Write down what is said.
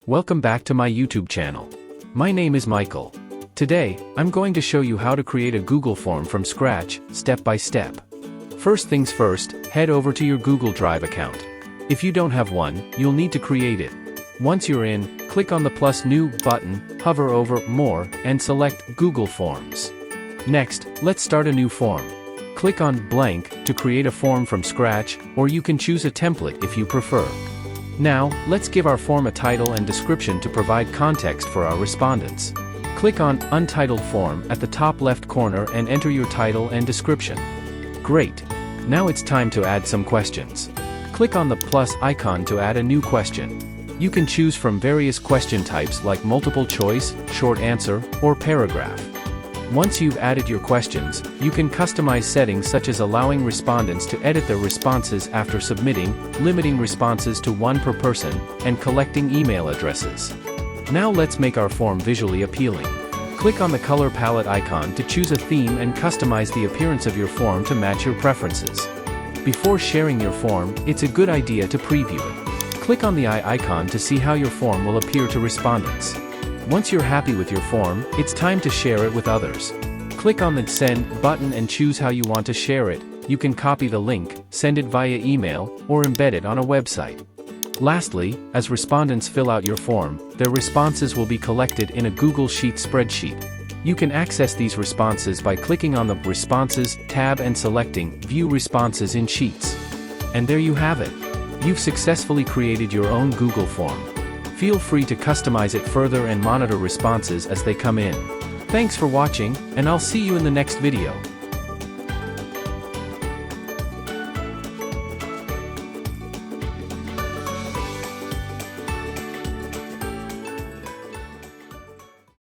Welcome back to my YouTube channel. My name is Michael. Today, I'm going to show you how to create a Google form from scratch, step by step. First things first, head over to your Google Drive account. If you don't have one, you'll need to create it. Once you're in, click on the plus new button, hover over More, and select Google Forms. Next, let's start a new form. Click on Blank to create a form from scratch, or you can choose a template if you prefer. Now, let's give our form a title and description to provide context for our respondents. Click on Untitled Form at the top left corner and enter your title and description. Great! Now it's time to add some questions. Click on the plus icon to add a new question. You can choose from various question types like multiple choice, short answer, or paragraph. Once you've added your questions, you can customize settings such as allowing respondents to edit their responses after submitting, limiting responses to one per person, and collecting email addresses. Now let's make our form visually appealing. Click on the color palette icon to choose a theme and customize the appearance of your form to match your preferences. Before sharing your form, it's a good idea to preview it. Click on the eye icon to see how your form will appear to respondents. Once you're happy with your form, it's time to share it with others. Click on the Send button and choose how you want to share it. You can copy the link, send it via email, or embed it on a website. Lastly, as respondents fill out your form, their responses will be collected in a Google Sheet spreadsheet. You can access these responses by clicking on the Responses tab and selecting View Responses in Sheets. And there you have it. You've successfully created your own Google form. Feel free to customize it further and monitor responses as they come in. Thanks for watching, and I'll see you in the next video.